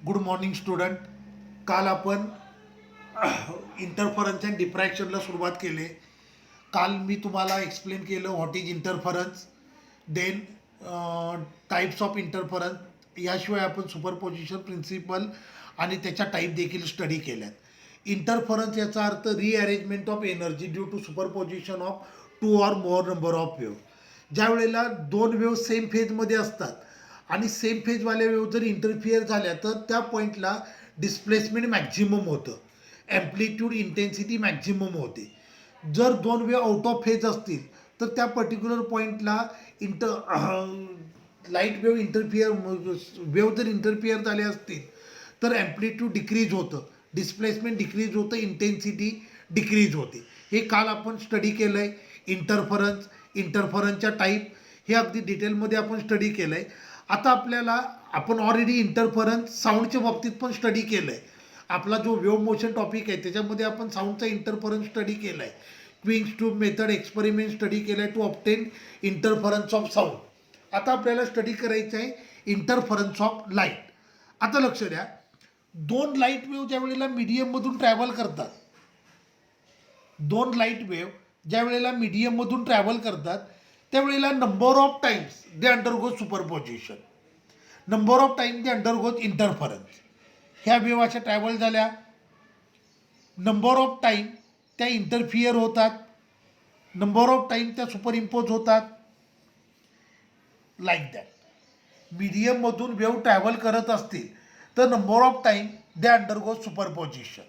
Good morning student. काल आपण interference and डिफ्रॅक्शनला सुरुवात केली. काल मी तुम्हाला एक्सप्लेन केलं what is interference, then types of interference. याशिवाय आपण सुपरपोजिशन प्रिन्सिपल आणि त्याच्या टाईप देखील स्टडी केल्यात. इंटरफरन्स याचा अर्थ rearrangement of energy due to superposition of two or more number of wave. ज्या वेळेला दोन वेव्ह सेम फेजमध्ये असतात आणि सेम फेजवाल्या वेव्ह जर इंटरफिअर झाल्या तर त्या पॉईंटला डिस्प्लेसमेंट मॅक्झिमम होतं, ॲम्प्लिट्यूड इंटेन्सिटी मॅक्झिमम होते. जर दोन वेव्ह आउट ऑफ फेज असतील तर त्या पर्टिक्युलर पॉईंटला लाईट वेव्ह वेव्ह जर इंटरफिअर झाले असतील तर ॲम्प्लिट्यूड डिक्रीज होतं, डिस्प्लेसमेंट डिक्रीज होतं, इंटेन्सिटी डिक्रीज होते. हे काल आपण स्टडी केलं आहे. इंटरफरन्सच्या टाईप हे अगदी डिटेलमध्ये आपण स्टडी केलं आहे. आता आपण ऑलरेडी इंटरफरन्स साऊंडच्या बाबतीत पण स्टडी केलं आहे. आपला जो वेव्ह मोशन टॉपिक आहे त्याच्यामध्ये आपण साऊंडचा इंटरफरन्स स्टडी केला आहे. Quincke's tube method experiment study केला आहे to obtain interference of sound. आता आपल्याला स्टडी करायचं आहे इंटरफरन्स ऑफ लाईट. आता लक्ष द्या, दोन लाईट वेव्ह ज्या वेळेला मीडियममधून ट्रॅव्हल करतात, दोन लाईट वेव्ह ज्या वेळेला मीडियममधून ट्रॅव्हल करतात त्यावेळेला number of times they undergoes superposition, number of time they undergoes interference. ह्या वेव्ह अशा ट्रॅव्हल झाल्या, नंबर ऑफ टाईम त्या इंटरफिअर होतात, नंबर ऑफ टाईम त्या सुपर इम्पोज होतात. Like that. मीडियममधून वेव्ह ट्रॅव्हल करत असतील तर number of time they undergoes superposition.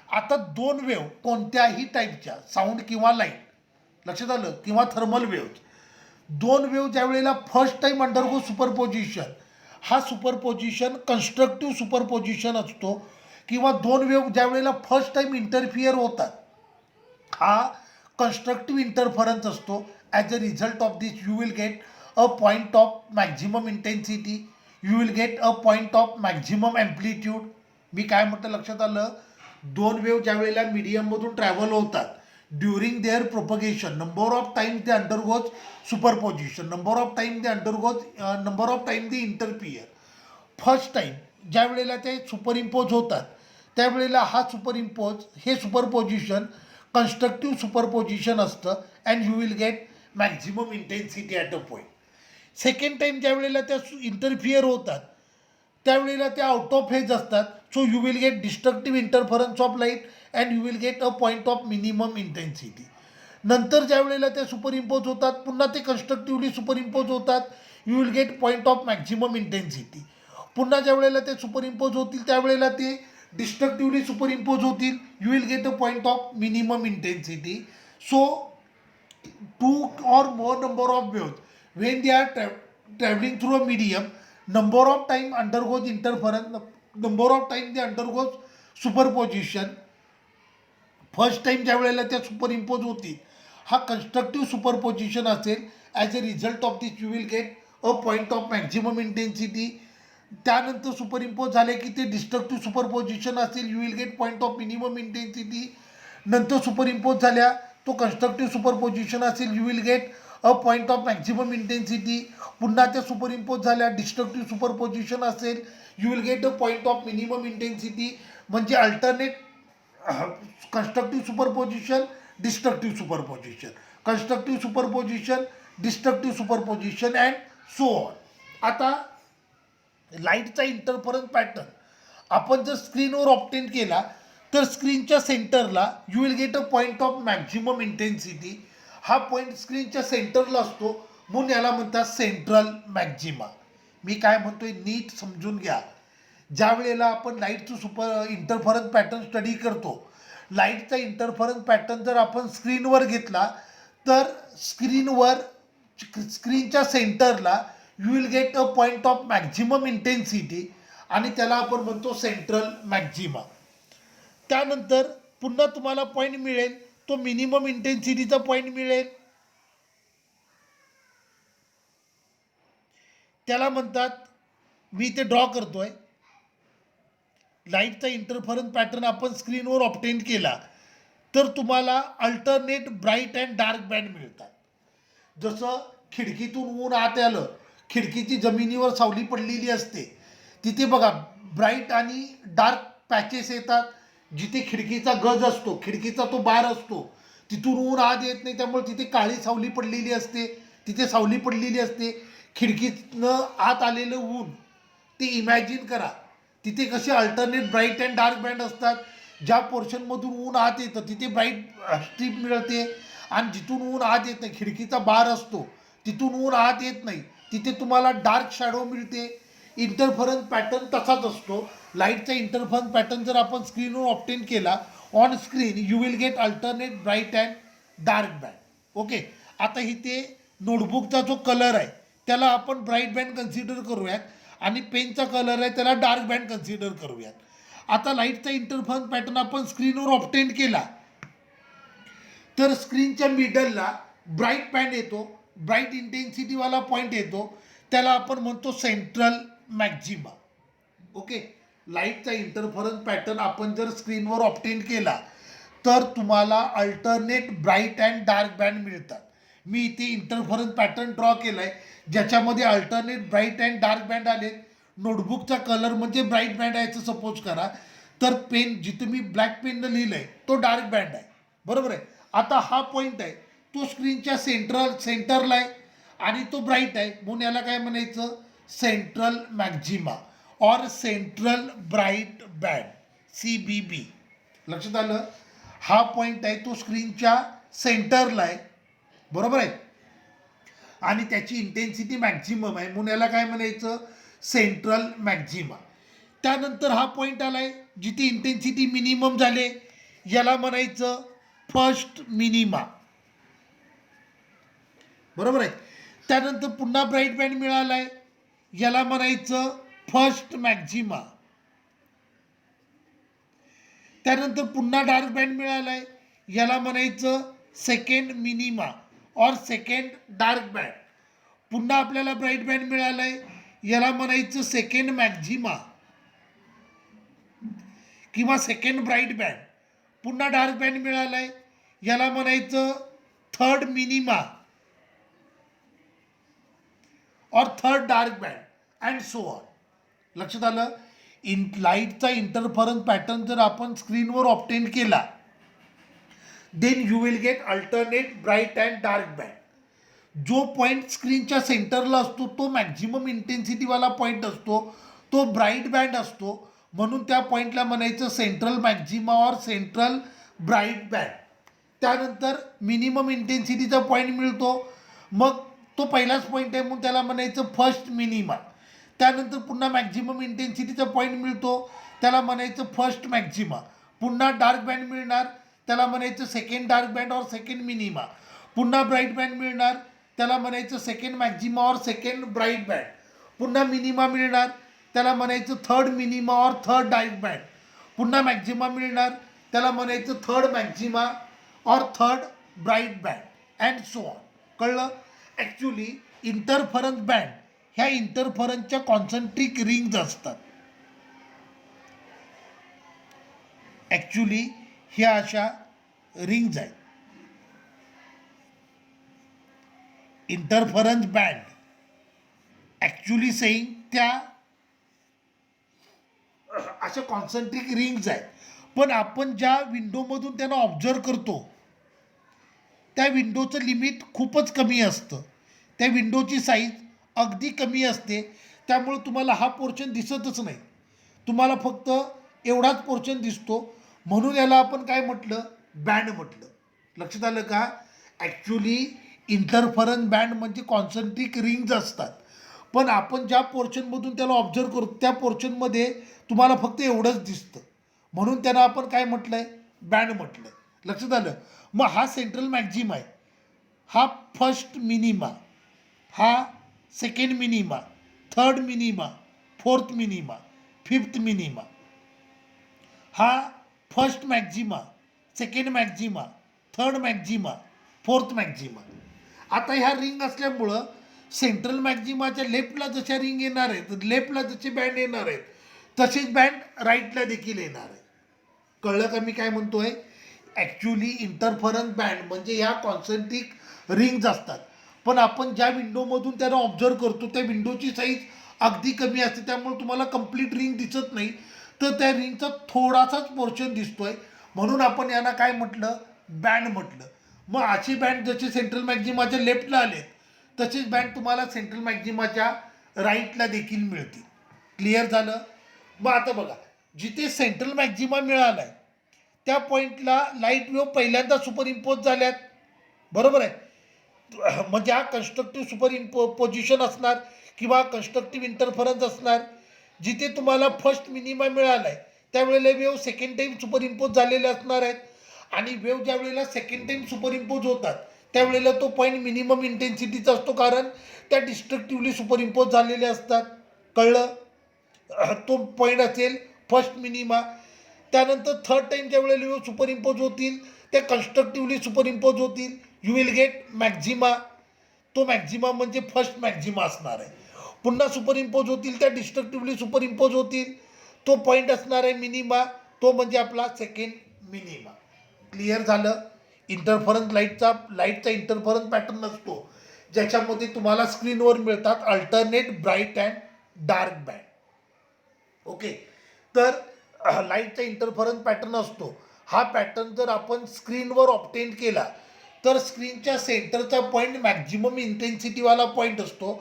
आता दोन वेव्ह कोणत्याही टाईपच्या, साऊंड किंवा लाईट, लक्षात आलं, किंवा थर्मल वेव्ह, दोन वेव्ह ज्या वेळेला फर्स्ट टाईम अंडरगो सुपरपोजिशन, हा सुपरपोजिशन कन्स्ट्रक्टिव्ह सुपरपोजिशन असतो. किंवा दोन वेव्ह ज्या वेळेला फर्स्ट टाईम इंटरफिअर होतात हा कन्स्ट्रक्टिव्ह इंटरफरन्स असतो. As a result of this you will get a point of maximum intensity, you will get a point of maximum amplitude. मी काय म्हटलं लक्षात आलं, दोन वेव्ह ज्या वेळेला मीडियममधून ट्रॅव्हल होतात, during their propagation number of time they undergoes superposition, number of time they interfere. First time ज्या वेळेला ते सुपरइम्पोज होतात त्यावेळेला हे सुपरपोजिशन कन्स्ट्रक्टिव्ह सुपरपोजिशन असतं and you will gate maximum intensity at a point. Second time ज्या वेळेला त्या इंटरफिअर होतात त्यावेळेला त्या आउट ऑफ फेज असतात. So you will get destructive interference of light and you will get a point of minimum intensity. नंतर ज्या वेळेला त्या सुपर इम्पोज होतात पुन्हा ते कन्स्ट्रक्टिव्हली सुपर इम्पोज होतात, you will get point of maximum intensity. पुन्हा ज्या वेळेला ते सुपर इम्पोज होतील त्यावेळेला ते डिस्ट्रक्टिव्हली सुपर इम्पोज होतील, you will get a point of minimum intensity. So two or more number of waves when they are traveling through a medium, number of time undergoes interference, number of time they undergoes superposition. First time ज्या वेळेला त्या superimpose होतील हा constructive superposition असेल. As a result of this you will get a point of maximum intensity. त्यानंतर super impose झाले की ते डिस्ट्रक्टिव्ह सुपरपोजिशन असेल, you will get point of minimum intensity. नंतर सुपर इम्पोज झाल्या तो कन्स्ट्रक्टिव्ह सुपरपोजिशन असेल, you will get a point of maximum intensity. पुन्हा त्या सुपर इम्पोज झाल्या डिस्ट्रक्टिव्ह सुपरपोजिशन असेल, you will get a point of minimum intensity. म्हणजे alternate constructive superposition, destructive superposition, constructive superposition, destructive superposition and so on. आता लाईटचा interference pattern आपण जर स्क्रीनवर ऑब्टेन केला तर स्क्रीनच्या सेंटरला you will get a point of maximum intensity. हा पॉईंट स्क्रीनच्या सेंटरला असतो म्हणून याला म्हणतात सेंट्रल मॅक्झिमा. मी काय म्हणतोय नीट समजून घ्या. ज्या वेळेला आपण लाईटचं इंटरफरन्स पॅटर्न स्टडी करतो, लाईटचा इंटरफरन्स पॅटर्न जर आपण स्क्रीनवर घेतला तर स्क्रीनच्या सेंटरला you will get a point of maximum intensity आणि त्याला आपण म्हणतो सेंट्रल मॅक्झिमा. त्यानंतर पुन्हा तुम्हाला पॉईंट मिळेल तो मिनिमम इंटेन्सिटीचा पॉईंट मिळेल, त्याला म्हणतात, मी ते ड्रॉ करतोय, लाईटचा इंटरफरन्स पॅटर्न आपण स्क्रीनवर ऑब्टेन केला तर तुम्हाला alternate bright and dark band मिळतात. जसं खिडकीतून ऊन आत आलं, खिडकीची जमिनीवर सावली पडलेली असते, तिथे बघा ब्राईट आणि डार्क पॅचेस येतात. जिथे खिडकीचा गज असतो, खिडकीचा तो बार असतो, तिथून ऊन आत येत नाही, त्यामुळे तिथे काळी सावली पडलेली असते, तिथे सावली पडलेली असते. खिडकीतनं आत आलेलं ऊन ते इमॅजिन करा. तिथे कसे alternate bright and dark band असतात. ज्या पोर्शनमधून ऊन आत येतं तिथे ब्राईट स्ट्रीप मिळते, आणि जिथून ऊन आत येत नाही, खिडकीचा बार असतो, तिथून ऊन आत येत नाही, तिथे तुम्हाला डार्क शॅडो मिळते. इंटरफरन्स पॅटर्न तसाच असतो. लाईटचा इंटरफरन्स पॅटर्न जर आपण स्क्रीनवर ऑब्टेन केला on screen, you will get alternate bright and dark band. Okay. आता इथे नोटबुकचा जो कलर आहे त्याला आपण ब्राईट बँड कन्सिडर करूयात, आणि पेनचा कलर आहे त्याला डार्क बँड कन्सिडर करूयात. आता लाईटचा इंटरफरन्स पॅटर्न आपण स्क्रीनवर ऑब्टेन केला तर स्क्रीनच्या मिडलला ब्राईट बँड येतो, ब्राईट इंटेन्सिटीवाला पॉईंट येतो, त्याला आपण म्हणतो सेंट्रल मॅक्झिमा. ओके. लाईटचा इंटरफरन्स पॅटर्न आपण जर स्क्रीनवर ऑब्टेन केला तर तुम्हाला alternate bright and dark band मिळतात. मी इथे इंटरफरन्स पॅटर्न ड्रॉ केला आहे ज्याच्यामध्ये alternate bright and dark band आले. नोटबुकचा कलर म्हणजे ब्राईट बँड आहे असं सपोज करा, तर पेन जिथे मी ब्लॅक पेननं लिहिलं आहे तो डार्क बँड आहे. बरोबर आहे. आता हा पॉईंट आहे तो स्क्रीनच्या सेंटरला आहे आणि तो ब्राईट आहे, म्हणून याला काय म्हणायचं, central maxima or central bright band, CBB. लक्षात आलं. हा पॉईंट आहे तो स्क्रीनच्या सेंटरला आहे. बरोबर आहे. आणि त्याची इंटेन्सिटी मॅक्झिमम आहे, म्हणून याला काय म्हणायचं, सेंट्रल मॅक्झिमा. त्यानंतर हा पॉईंट आलाय जिथे इंटेन्सिटी मिनिमम झाले, याला म्हणायचं फर्स्ट मिनिमा. बरोबर आहे. त्यानंतर पुन्हा ब्राईट बँड मिळालाय, याला म्हणायचं फर्स्ट मॅक्झिमा. त्यानंतर पुन्हा डार्क बँड मिळालाय, याला म्हणायचं सेकंड मिनिमा और सेकंड डार्क बँड. पुन्हा आपल्याला ब्राईट बँड मिळालाय, याला म्हणायचं सेकंड मॅक्झिमा किंवा सेकंड ब्राईट बँड. पुन्हा डार्क बँड मिळालाय, याला म्हणायचं थर्ड मिनिमा और third dark band and so on. लक्षात आलं. लाईटचा इंटरफरन्स पॅटर्न जर आपण स्क्रीनवर ऑब्टेन केला then you will get alternate bright and dark band. जो पॉईंट स्क्रीनच्या सेंटरला असतो तो मॅक्झिमम इंटेन्सिटीवाला पॉईंट असतो, तो ब्राईट बँड असतो, म्हणून त्या पॉईंटला म्हणायचं सेंट्रल मॅक्झिमा और सेंट्रल ब्राईट बँड. त्यानंतर मिनिमम इंटेन्सिटीचा पॉईंट मिळतो, मग तो पहिलाच पॉईंट आहे म्हणून त्याला म्हणायचं फर्स्ट मिनिमा. त्यानंतर पुन्हा मॅक्झिमम इंटेन्सिटीचा पॉईंट मिळतो, त्याला म्हणायचं फर्स्ट मॅक्झिमा. पुन्हा डार्क बँड मिळणार, त्याला म्हणायचं सेकंड डार्क बँड और सेकंड मिनिमा. पुन्हा ब्राईट बँड मिळणार, त्याला म्हणायचं सेकंड मॅक्झिमा और सेकंड ब्राईट बँड. पुन्हा मिनिमा मिळणार, त्याला म्हणायचं थर्ड मिनिमा और थर्ड डार्क बँड. पुन्हा मॅक्झिमा मिळणार, त्याला म्हणायचं थर्ड मॅक्झिमा और third bright band and so on. कळलं. ॲक्च्युली इंटरफरन्स बँड ह्या इंटरफरन्सच्या कॉन्सन्ट्रिक रिंग्ज असतात. ॲक्च्युली ह्या अशा रिंग्ज आहेत. इंटरफरन्स बँड ॲक्च्युली सेईंग त्या अशा कॉन्सन्ट्रिक रिंग्ज आहेत, पण आपण ज्या विंडोमधून त्यांना ऑब्झर्व करतो त्या विंडोचं लिमिट खूपच कमी असतं. त्या विंडोची साईज अगदी कमी असते, त्यामुळे तुम्हाला हा पोर्शन दिसतच नाही, तुम्हाला फक्त एवढाच पोर्शन दिसतो, म्हणून याला आपण काय म्हटलं, बँड म्हटलं. लक्षात आलं का. ॲक्च्युली इंटरफरन्स बँड म्हणजे कॉन्सन्ट्रिक रिंग्ज असतात, पण आपण ज्या पोर्शनमधून त्याला ऑब्झर्व करतो त्या पोर्शनमध्ये तुम्हाला फक्त एवढंच दिसतं, म्हणून त्यांना आपण काय म्हटलं आहे, बँड म्हटलं आहे. लक्षात आलं. मग हा सेंट्रल मॅक्झिमा आहे, हा फर्स्ट मिनिमा, हा second minima, third minima, fourth minima, fifth minima. हा first maxima, second maxima, third maxima, fourth maxima. आता ह्या रिंग असल्यामुळं सेंट्रल मॅक्झिमाच्या लेफ्टला जशा रिंग येणार आहेत, लेफ्टला जसे बँड येणार आहेत, तसेच बँड राईटला देखील येणार आहे. कळलं का मी काय म्हणतोय. ॲक्च्युली इंटरफरन्स बँड म्हणजे ह्या कॉन्सन्ट्रिक रिंग्ज असतात, पण आपण ज्या विंडोमधून त्यांना ऑब्झर्व करतो त्या विंडोची साईज अगदी कमी असते, त्यामुळे तुम्हाला कंप्लीट रिंग दिसत नाही, तर त्या रिंगचा थोडासाच पोर्शन दिसतोय, म्हणून आपण यांना काय म्हटलं, बँड म्हटलं. मग अशी बँड जसे सेंट्रल मॅक्झिमाच्या लेफ्टला आले तसेच बँड तुम्हाला सेंट्रल मॅक्झिमाच्या राईटला देखील मिळतील. क्लिअर झालं. मग आता बघा, जिथे सेंट्रल मॅक्झिमा मिळाला आहे त्या पॉईंटला लाईट वेव्ह पहिल्यांदा सुपर इम्पोज झाल्यात, बरोबर आहे. म्हणजे हा कन्स्ट्रक्टिव्ह सुपर पोजिशन असणार किंवा कन्स्ट्रक्टिव्ह इंटरफरन्स असणार. जिथे तुम्हाला फर्स्ट मिनिमा मिळाला आहे त्यावेळेला wave second time super impose झालेले असणार आहेत, आणि वेव्ह ज्या वेळेला सेकंड टाईम सुपर इम्पोज होतात त्यावेळेला तो पॉईंट मिनिमम इंटेन्सिटीचा असतो, कारण त्या डिस्ट्रक्टिव्हली सुपर इम्पोज झालेले असतात. कळलं. तो पॉईंट असेल फर्स्ट मिनिमा. त्यानंतर थर्ड टाईम ज्या वेळेला वेव्ह सुपर इम्पोज होतील त्या कन्स्ट्रक्टिव्हली सुपर इम्पोज होतील. You will get Maxima. तो मॅक्झिमा म्हणजे फर्स्ट मॅक्झिमा असणार आहे. पुन्हा सुपर इम्पोज होतील त्या डिस्ट्रक्टिव्हली सुपर इम्पोज होतील, तो पॉईंट असणार आहे मिनिमा, तो म्हणजे आपला सेकंड मिनिमा. क्लिअर झालं. लाईटचा इंटरफरन्स पॅटर्न असतो ज्याच्यामध्ये तुम्हाला स्क्रीनवर मिळतात alternate bright and dark band. Okay. तर लाईटचा इंटरफरन्स पॅटर्न असतो. हा पॅटर्न जर आपण स्क्रीनवर ऑब्टेन केला तर स्क्रीनच्या सेंटरचा पॉईंट मॅक्झिमम इंटेन्सिटीवाला पॉईंट असतो,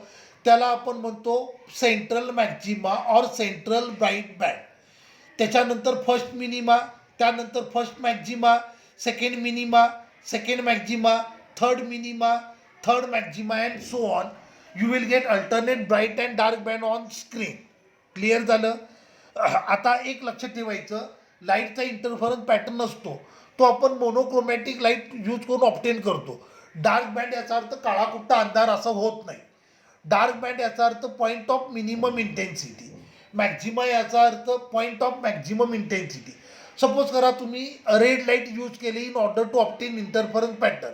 त्याला आपण म्हणतो central maxima or central bright band. त्याच्यानंतर फर्स्ट मिनिमा, त्यानंतर first maxima, second minima, second maxima, third minima, third Maxima and so on. You will get alternate bright and dark band on screen. Clear झालं. आता एक लक्षात ठेवायचं, लाईटचा interference pattern असतो तो आपण मोनोक्रोमॅटिक लाईट यूज करून ऑब्टेन करतो. डार्क बँड याचा अर्थ काळा कुट्टा अंधार असं होत नाही. डार्क बँड याचा अर्थ point of minimum intensity. Maxima याचा अर्थ point of maximum intensity. Suppose करा तुम्ही रेड लाईट यूज केली in order to obtain interference pattern,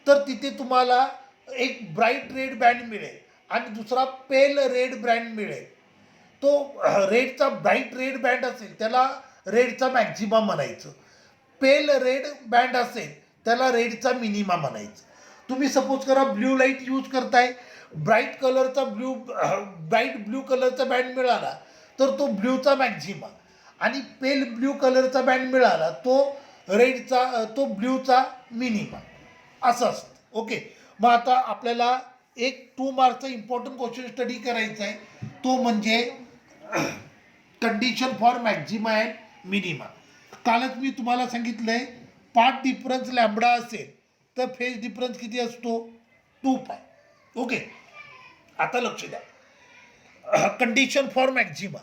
तर तिथे तुम्हाला एक ब्राईट रेड बँड मिळेल आणि दुसरा पेल रेड बँड मिळेल. तो रेडचा ब्राईट रेड बँड असेल त्याला रेडचा मॅक्झिमा म्हणायचं, पेल रेड बँड असेल त्याला रेडचा मिनिमा म्हणायचं. तुम्ही सपोज करा ब्ल्यू लाईट यूज करताय, ब्राईट ब्ल्यू कलरचा बँड मिळाला तर तो ब्ल्यूचा मॅक्झिमा, आणि पेल ब्ल्यू कलरचा बँड मिळाला तो ब्ल्यूचा मिनिमा, असं असतं. ओके. मग आता आपल्याला एक 2 मार्कचा इम्पॉर्टंट क्वेश्चन स्टडी करायचा आहे, तो म्हणजे condition for maxima and minima. कालच मी तुम्हाला सांगितलंय पाथ डिफरन्स लॅम्बडा असेल तर फेज डिफरन्स किती असतो, 2 पाय. ओके. आता लक्ष द्या. Condition for maxima.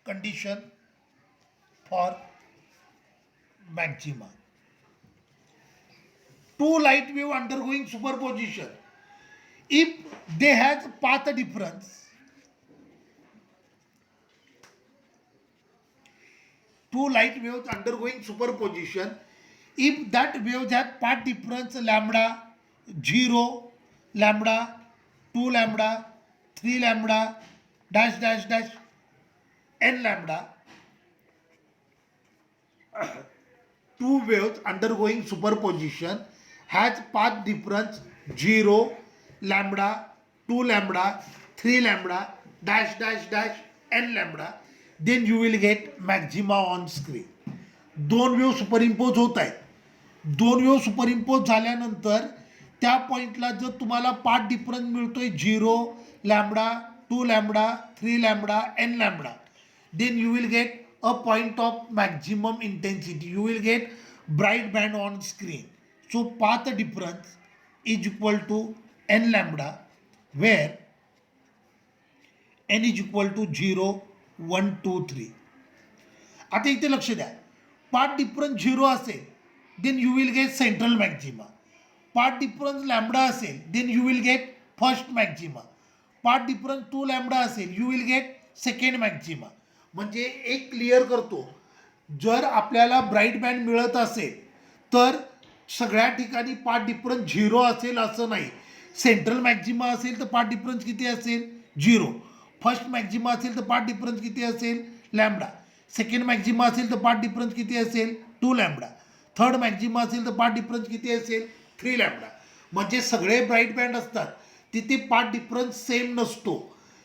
Condition for Maxima. 2 light wave undergoing superposition, if they have path difference, 2 light waves undergoing superposition, if that waves have path difference lambda 0, lambda 2 lambda 3 lambda dash dash dash n lambda, 2 waves undergoing superposition has path difference 0, lambda 2 lambda 3 lambda dash dash dash n lambda, then you will get maxima on screen. 2 wave superimpose होत आहेत. 2 wave superimpose झाल्यानंतर त्या पॉईंटला जर तुम्हाला path difference मिळतोय 0, lambda 2 lambda 3 lambda n lambda, then you will get a point of maximum intensity. You will get bright band on screen. So path difference is equal to n lambda, where n is equal to 0, 1, 2, 3. आता इथे लक्ष द्या. Path difference 0 असेल then you will get central maxima. Path difference lambda असेल then you will get first maxima. Path difference 2 lambda असेल you will get second maxima. म्हणजे एक clear करतो, जर आपल्याला ब्राईट बँड मिळत असेल तर सगळ्या ठिकाणी पाथ डिफरन्स 0 असेल असं नाही. सेंट्रल मॅक्झिमा असेल तर पाथ डिफरन्स किती असेल, 0. फर्स्ट मॅक्झिमा असेल तर पाथ डिफरन्स किती असेल, लॅम्बडा. सेकंड मॅक्झिमा असेल तर पाथ डिफरन्स किती असेल, 2 लॅम्बडा. थर्ड मॅक्झिमा असेल तर पाथ डिफरन्स किती असेल, 3 लॅम्बडा. म्हणजे सगळे ब्राईट बँड असतात तिथे पाथ डिफरन्स सेम नसतो.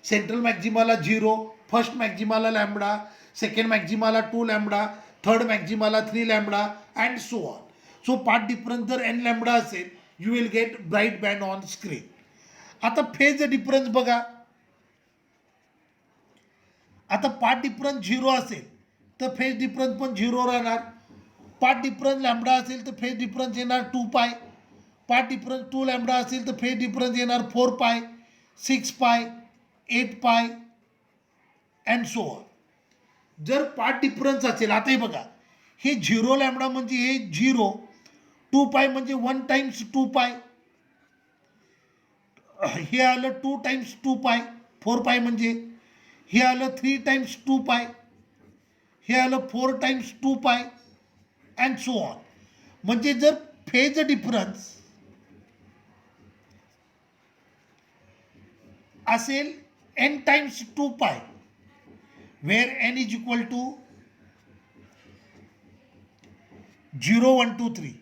सेंट्रल मॅक्झिमाला 0, फर्स्ट मॅक्झिमाला लॅम्बडा, सेकंड मॅक्झिमाला 2 लॅम्बडा, थर्ड मॅक्झिमाला 3 lambda and so on. So path difference जर n लॅम्बडा असेल you will get bright band on screen. आता फेज डिफरन्स बघा. आता पाथ डिफरन्स 0 असेल तर फेज डिफरन्स पण 0 राहणार. पाथ डिफरन्स लॅम्बडा असेल तर फेज डिफरन्स येणार 2 पाय. पाथ डिफरन्स 2 लॅम्बडा असेल तर फेज डिफरन्स येणार 4 पाय, 6 पाय, 8 पाय अँड सो ऑन. जर पाथ डिफरन्स असेल, आता हे बघा, हे 0 लॅम्बडा म्हणजे हे 0, 2 पाय म्हणजे 1 टाइम्स 2 पाय, हे आलं 2 टाइम्स 2 पाय, 4 पाय म्हणजे हे आलं 3 टाइम्स 2 पाय, हे आलं 4 टाइम्स 2 पाय अँड सो ऑन. म्हणजे जर फेज डिफरन्स असेल n टाइम्स 2 पाय, where n is equal to 0, 1, 2, 3.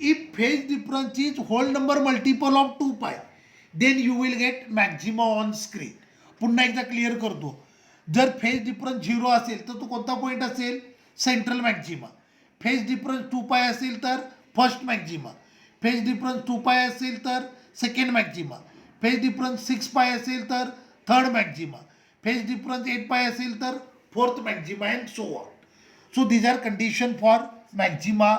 If phase difference is whole number multiple of 2 pi, then you will get maxima on screen. पुन्हा एकदा क्लिअर करतो. जर फेज डिफरन्स 0 असेल तर तो कोणता पॉईंट असेल? Central maxima. फेज डिफरन्स 2 पाय असेल तर फर्स्ट मॅक्झिमा. फेज डिफरन्स 2 पाय असेल तर सेकंड मॅक्झिमा. फेज डिफरन्स 6 पाय असेल तर third Maxima. Phase difference 8 pi असेल तर fourth maxima and so on. So these are condition for maxima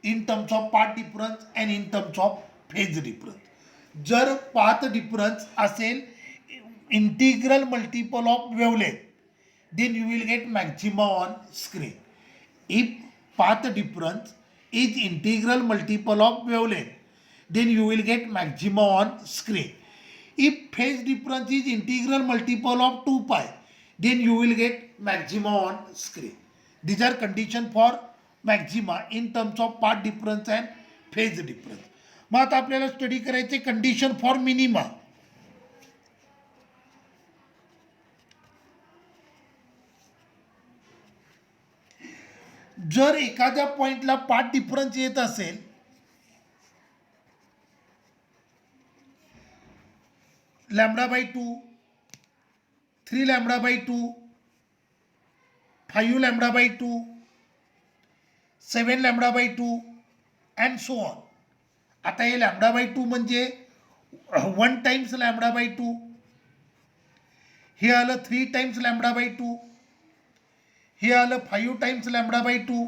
in terms of path difference and in terms of phase difference. जर path difference असेल integral multiple of wavelength, then you will get maxima on screen. If path difference is integral multiple of wavelength, then you will get maxima on screen. If phase difference is integral multiple of 2 pi, then you will get maxima on screen. These are condition for Maxima in terms of path difference and phase difference. मग आता आपल्याला study करायचे condition for minima. जर एखाद्या पॉइंटला path difference येत असेल lambda by 2, 3 lambda by 2, 5 lambda by 2, 7 lambda by 2 and so on. आता हे लॅम्बडा बाय 2 म्हणजे 1 टाइम्स लॅम्बडा बाय 2, हे आलं 3 टाइम्स लॅम्बडा बाय 2, हे आलं 5 टाइम्स लॅम्बडा बाय 2,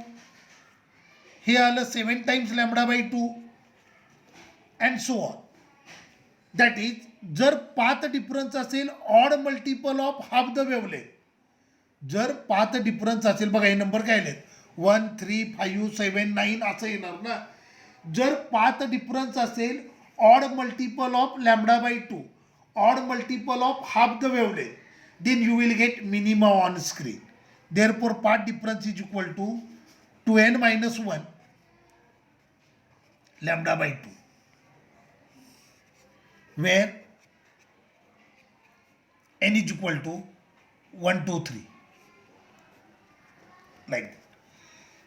हे आलं 7 times lambda by 2 and so on. That is जर पाथ डिफरन्स असेल odd multiple of half the wavelength. जर पाथ डिफरन्स असेल, बघा हे नंबर काय आलेत 1, 3, 5, 7, 9 असं येणार ना. जर पाथ डिफरन्स असेल odd multiple of lambda by 2, odd multiple of half the wavelength, then you will get minima on screen. Therefore path difference is equal to 2n minus 1 lambda by 2, where n is equal to 1, 2, 3 like that.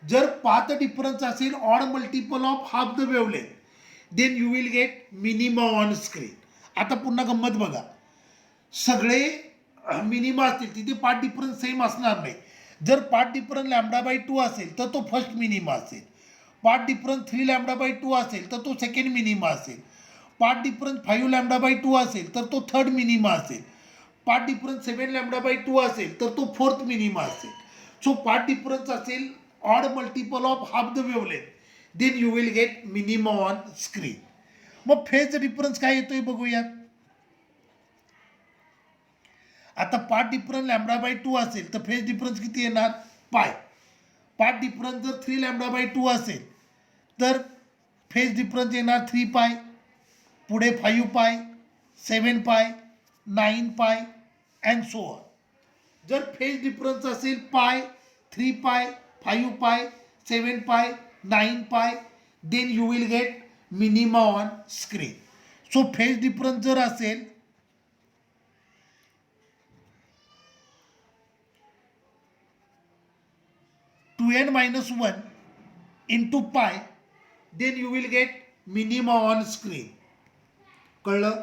जर path difference असेल odd multiple of half the wavelength, then you will get minima on screen. आता पुन्हा गंमत बघा, सगळे minima असतील तिथे path difference same असणार नाही. जर पाथ डिफरन्स लॅम्बडा बाय 2 असेल तर तो फर्स्ट मिनिमा असेल. पाथ डिफरन्स 3 लॅम्बडा बाय 2 असेल तर तो सेकंड मिनिमा असेल. पाथ डिफरन्स 5 लॅम्बडा बाय 2 असेल तर तो थर्ड मिनिमा असेल. पाथ डिफरन्स 7 लॅम्बडा बाय 2 असेल तर तो फोर्थ मिनिमा असेल. सो पाथ डिफरन्स असेल odd multiple of half the wavelength, then you will get minima on screen. मग फेज डिफरन्स काय येतोय बघूयात. आता पाथ डिफरन्स लॅम्बडा बाय 2 असेल तर फेज डिफरन्स किती येणार? पाय. पाथ डिफरन्स जर 3 लॅम्बडा बाय 2 असेल तर फेज डिफरन्स येणार 3 पाय, पुढे 5 पाय, 7 पाय, 9 पाय अँड सो ऑन. जर फेज डिफरन्स असेल पाय, 3 पाय, 5 पाय, 7 pi, 9 pi, then you will get minima on screen. So phase difference जर असेल 2n minus 1 into pi, then you will get minima on screen. कळलं?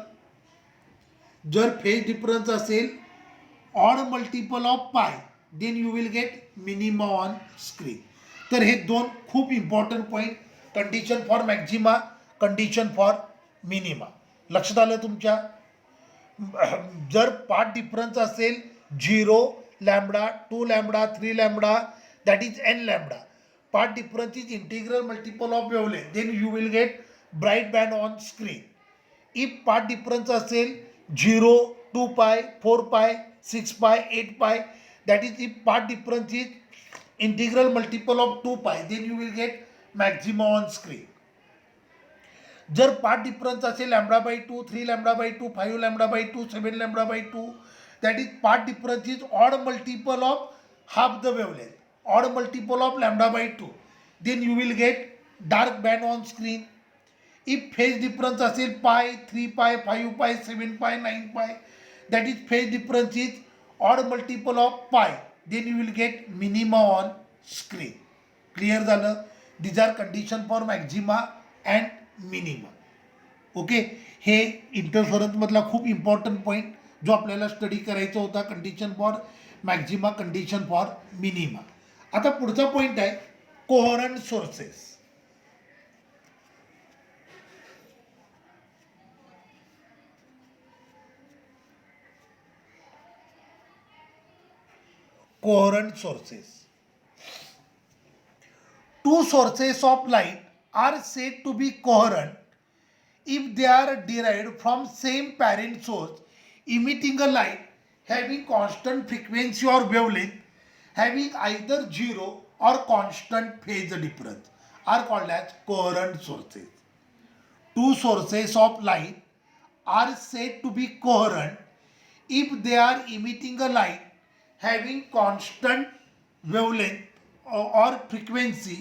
जर फेज डिफरन्स असेल odd multiple of pi then you will get minima on screen. तर हे दोन खूप important point, condition for maxima, condition for minima. लक्षात आलं तुमच्या? जर पाथ डिफरन्स असेल 0 lambda 2 lambda 3 lambda that is n lambda, path difference is integral multiple of wavelength, then you will get bright band on screen. If path difference असेल 0 2 पाय 4 पाय 6 pi 8 pi, that is if path difference is integral multiple of 2 pi, then you will get maxima on screen. जर path difference असेल lambda by 2 3 lambda by 2 5 lambda by 2 7 lambda by 2, that is path difference is odd multiple of half the wavelength, odd multiple of lambda by 2, then you will get dark band on screen. If phase difference असेल पाय 3 पाय 5 पाय 7 pi 9 pi, that is phase difference is odd multiple of pi, then you will get minima on screen. Clear झालं? These are condition for maxima and minima. Okay, हे इंटरफरन्समधला खूप important point जो आपल्याला स्टडी करायचा होता, condition for maxima, condition for minima. आता पुढचा पॉईंट आहे coherent sources. Coherent sources. Two sources of light are said to be coherent if they are derived from same parent source emitting a light having constant frequency or wavelength having either zero or constant phase difference are called as coherent sources. Two sources of light are said to be coherent if they are emitting a light having constant wavelength or frequency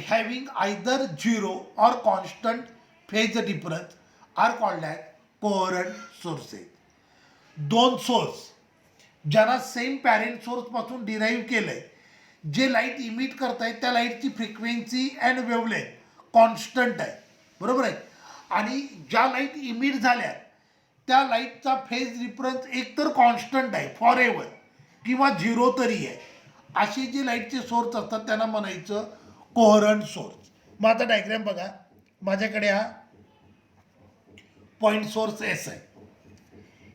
having either zero or constant phase difference are called as coherent sources. दोन source ज्यांना same parent source पासून derive केलंय, जे light emit करतायत त्या लाईटची frequency and wavelength constant आहे, बरोबर आहे. आणि ज्या लाईट इमिट झाल्या त्या लाईटचा फेज डिफरन्स एकतर कॉन्स्टंट आहे फॉर एव्हर किंवा झिरो तरी आहे. असे जे लाईटचे सोर्स असतात त्यांना म्हणायचं कोहरंट सोर्स. मग आता डायग्राम बघा, माझ्याकडे हा पॉईंट सोर्स एस आहे.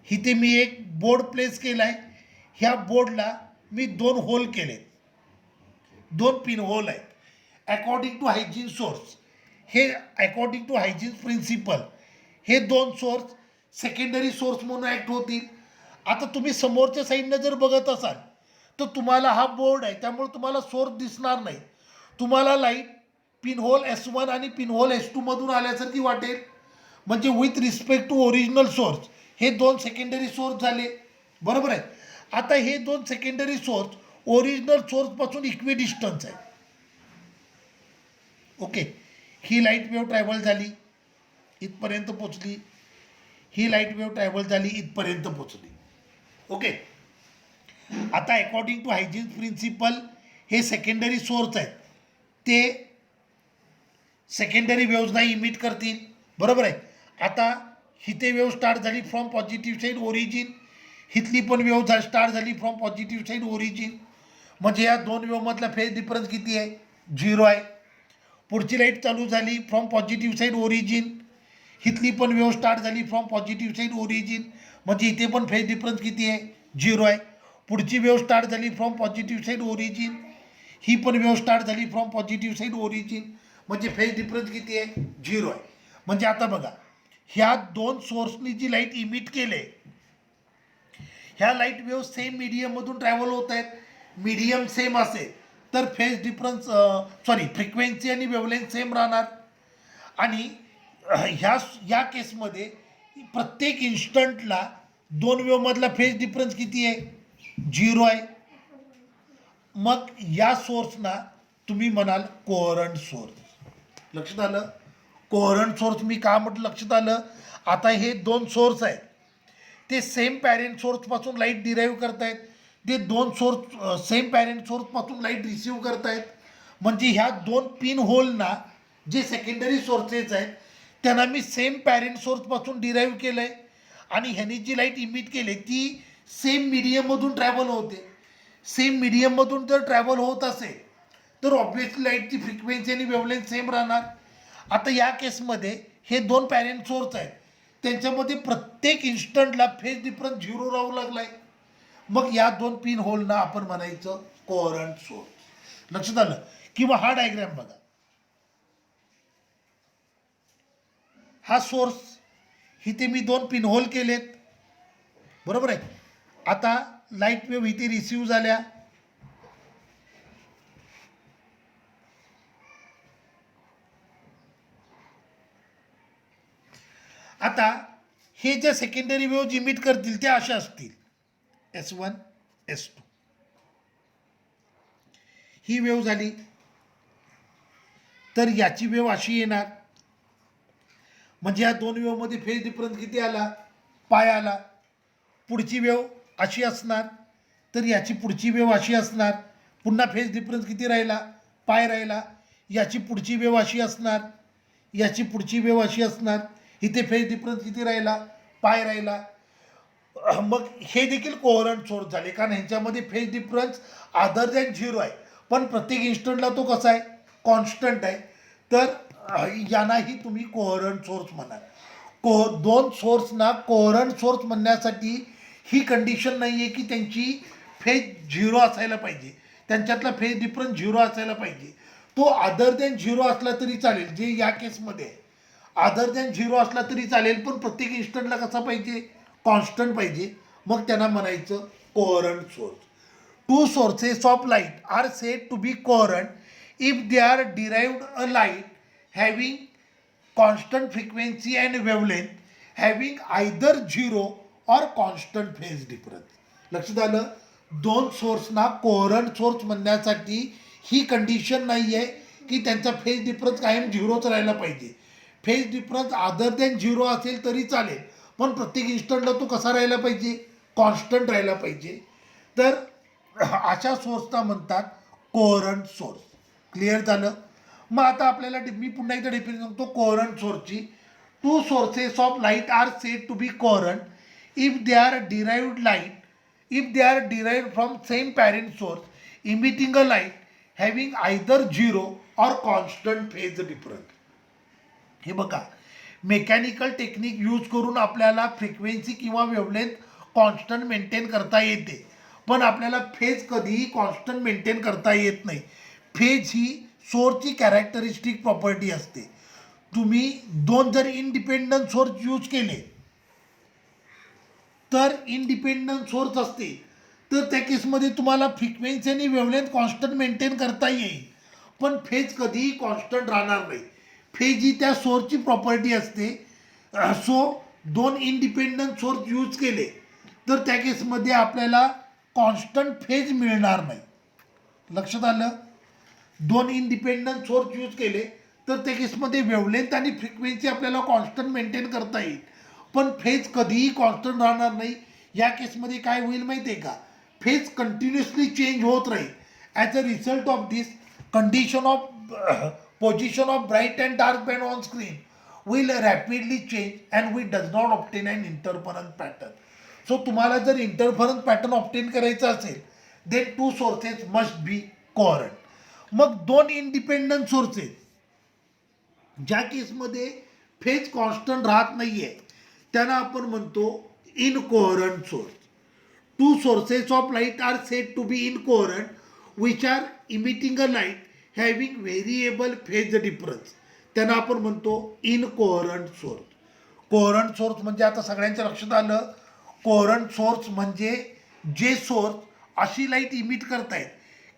इथे मी एक बोर्ड प्लेस केला आहे. ह्या बोर्डला मी दोन होल केलेत, दोन पिन होल आहेत. अकॉर्डिंग टू हायजीन सोर्स, हे अकॉर्डिंग टू हायजीन प्रिन्सिपल हे दोन सोर्स सेकंडरी सोर्स म्हणून ॲक्ट होतील. आता तुम्ही समोरच्या साईडनं जर बघत असाल तर तुम्हाला हा बोर्ड आहे त्यामुळे तुम्हाला सोर्स दिसणार नाही. तुम्हाला लाईट पिन होल S1 आणि पिन होल S2 मधून आल्यासारखी वाटेल. म्हणजे with respect to original source हे दोन सेकंडरी सोर्स झाले, बरोबर आहे. आता हे दोन सेकंडरी सोर्स ओरिजिनल सोर्सपासून इक्वी डिस्टन्स आहे. ओके, ही लाईट वेव्ह ट्रॅव्हल झाली इथपर्यंत पोचली, ही लाईट वेव्ह ट्रॅव्हल झाली इथपर्यंत पोचली. ओके, आता अकॉर्डिंग टू हायजीन प्रिन्सिपल हे सेकंडरी सोर्स आहेत, ते सेकंडरी वेव्हजना इमिट करतील, बरोबर आहे. आता हिथे वेव्ह स्टार्ट झाली फ्रॉम पॉझिटिव्ह साईड ओरिजिन, हिथली पण वेव्ह स्टार्ट झाली फ्रॉम पॉझिटिव्ह साईड ओरिजिन. म्हणजे या दोन वेव्हमधला फेज डिफरन्स किती आहे? झिरो आहे. पुढची लाईट चालू झाली फ्रॉम पॉझिटिव्ह साईड ओरिजिन, हिथली पण वेव्ह स्टार्ट झाली फ्रॉम पॉझिटिव्ह साईड ओरिजिन, म्हणजे इथे पण फेज डिफरन्स किती आहे? झिरो आहे. पुढची वेव्ह स्टार्ट झाली फ्रॉम पॉझिटिव्ह साईड ओरिजिन, ही पण वेव्ह स्टार्ट झाली फ्रॉम पॉझिटिव्ह साईड ओरिजिन, म्हणजे फेज डिफरन्स किती आहे? झिरो आहे. म्हणजे आता बघा, ह्या दोन सोर्सनी जी लाईट इमिट केले, ह्या लाईट वेव्ह सेम मीडियममधून ट्रॅव्हल होत आहेत. मीडियम सेम असेल तर फेज डिफरन्स फ्रिक्वेन्सी आणि वेवलेंथ सेम राहणार. आणि ह्या केसमध्ये प्रत्येक इन्स्टंटला दोन वेव्हमधला फेज डिफरन्स किती आहे? झिरो आहे. मग या सोर्सना तुम्ही म्हणाल कोहरंट सोर्स. लक्षात आलं? कोहरंट सोर्स मी का म्हटलं लक्षात आलं? आता हे दोन सोर्स आहेत, ते सेम पॅरेंट सोर्सपासून लाईट डिराईव्ह करतायत, ते दोन सोर्स सेम पॅरेंट सोर्सपासून लाईट रिसिव्ह करतायत. म्हणजे ह्या दोन पिन होलना जे सेकंडरी सोर्सेस आहेत त्यांना मी सेम पॅरेंट सोर्सपासून डिराईव्ह केलं आहे आणि ह्यानी जी लाईट इमिट केली ती सेम मीडियममधून ट्रॅव्हल होते. सेम मीडियममधून जर ट्रॅव्हल होत असेल तर ऑब्व्हियसली लाईटची फ्रिक्वेन्सी आणि वेवलेंथ सेम राहणार. आता या केसमध्ये हे दोन पॅरेंट सोर्स आहेत, त्यांच्यामध्ये प्रत्येक इन्स्टंटला फेज डिफरन्स 0 राहू लागलाय. मग या दोन पिन होलना आपण म्हणायचं कोहरंट सोर्स. लक्षात आलं? किंवा हा डायग्राम बघा, हा सोर्स, इथे मी दोन पिन होल केलेत, बरोबर आहे. आता लाईट वेव्ह इथे रिसिव्ह झाल्या, आता हे ज्या सेकंडरी वेव्ह इमिट करतील त्या अशा असतील S1 S2. ही वेव्ह झाली तर याची वेव्ह अशी येणार, म्हणजे या दोन वेव्हमध्ये फेज डिफरन्स किती आला? पाय आला. पुढची वेव्ह अशी असणार तर याची पुढची वेव्ह अशी असणार, पुन्हा फेज डिफरन्स किती राहिला? पाय राहिला. याची पुढची वेव्ह अशी असणार, याची पुढची वेव्ह अशी असणार, इथे फेज डिफरन्स किती राहिला? पाय राहिला. मग हे देखील कोहरंट सोर्स झाले, कारण ह्यांच्यामध्ये फेज डिफरन्स अदर दॅन 0 आहे, पण प्रत्येक इन्स्टंटला तो कसा आहे? कॉन्स्टंट आहे. तर यांनाही तुम्ही कोहरंट सोर्स म्हणाल. दोन सोर्सना कोहरंट सोर्स म्हणण्यासाठी ही कंडिशन नाही आहे की त्यांची फेज 0 असायला पाहिजे, त्यांच्यातला फेज डिफरन्स 0 असायला पाहिजे. तो अदर दॅन 0 असला तरी चालेल, जे या केसमध्ये आहे. अदर दॅन 0 असला तरी चालेल, पण प्रत्येक इन्स्टंटला कसा पाहिजे? कॉन्स्टंट पाहिजे. मग त्यांना म्हणायचं coherent source. Two sources of light are said to be coherent if they are derived a light having constant frequency and wavelength having either 0 or constant phase difference. लक्षात आलं? दोन सोर्सना कोहरंट सोर्स म्हणण्यासाठी ही कंडिशन नाही आहे की त्यांचा फेज डिफरन्स कायम 0च राहायला पाहिजे. फेज डिफरन्स अदर दॅन 0 असेल तरी चालेल, पण प्रत्येक इन्स्टंटला तो कसा राहायला पाहिजे? कॉन्स्टंट राहायला पाहिजे. तर अशा सोर्सना म्हणतात कोहरंट सोर्स. क्लिअर झालं? मग आता आपल्याला मी पुन्हा एकदा डेफिनेशन सांगतो कोहरंट सोर्सची. Two sources of light are said to be coherent if they are derived from same parent source emitting a light having either 0 or constant phase difference. हे बघा, मेकॅनिकल टेक्निक यूज करून आपल्याला frequency किंवा wavelength constant maintain करता येते, पण आपल्याला phase कधीही कॉन्स्टंट मेंटेन करता येत नाही. फेज ही सोर्सची कॅरेक्टरिस्टिक प्रॉपर्टी असते. तुम्ही दोन जर इंडिपेंडंट सोर्स यूज केले तर इंडिपेंडंट सोर्स असते तर त्या केसमध्ये तुम्हाला फ्रिक्वेन्सी आणि वेवलेंथ कॉन्स्टंट मेंटेन करता येईल, पण फेज कधीही कॉन्स्टंट राहणार नाही. फेज ही त्या सोर्सची प्रॉपर्टी असते. सो दोन इंडिपेंडंट सोर्स यूज केले तर त्या केसमध्ये आपल्याला कॉन्स्टंट फेज मिळणार नाही. लक्षात आलं? दोन इंडिपेंडंट सोर्स यूज केले तर त्या केसमध्ये वेवलेंथ आणि फ्रिक्वेन्सी आपल्याला कॉन्स्टंट मेंटेन करता येईल, पण फेज कधीही कॉन्स्टंट राहणार नाही. या केसमध्ये काय होईल माहिती आहे का? फेज कंटिन्युअसली चेंज होत राहील. As a result of this condition of position of bright and dark band on screen will rapidly change and we does not obtain an interference pattern. So तुम्हाला जर interference pattern obtain करायचं असेल then two sources must be coherent. मग दोन independent sources ज्या केसमध्ये phase constant राहत नाहीये त्यांना आपण म्हणतो incoherent source. Two sources of light are said to be incoherent which are emitting a light having variable phase difference. त्यांना आपण म्हणतो इनकोहरंट सोर्स. कोहरंट सोर्स म्हणजे आता सगळ्यांच्या लक्षात आलं, कोहरंट सोर्स म्हणजे जे सोर्स अशी लाईट इमिट करतायत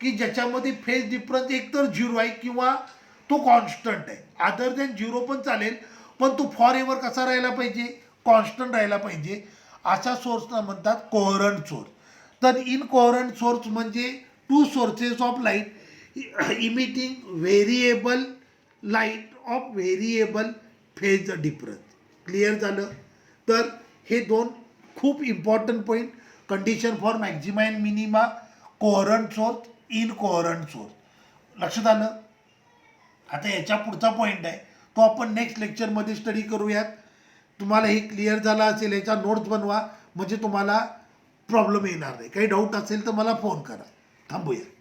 की ज्याच्यामध्ये फेज डिफरन्स एकतर 0 आहे किंवा तो कॉन्स्टंट आहे. अदर दॅन 0 पण चालेल, पण तो फॉर एव्हर कसा राहायला पाहिजे? कॉन्स्टंट राहायला पाहिजे. अशा सोर्सना म्हणतात कोहरंट सोर्स. तर इनकोहरंट सोर्स म्हणजे two sources of light emitting variable light of variable phase difference. Clear झालं? तर हे दोन खूप important point. Condition for maxima and minima, coherent source, incoherent source. लक्षात आलं? आता याच्या पुढचा पॉईंट आहे तो आपण नेक्स्ट लेक्चरमध्ये स्टडी करूयात. तुम्हाला हे क्लिअर झालं असेल, याचा नोट्स बनवा म्हणजे तुम्हाला प्रॉब्लेम येणार नाही. काही डाऊट असेल तर मला फोन करा. थांबूया.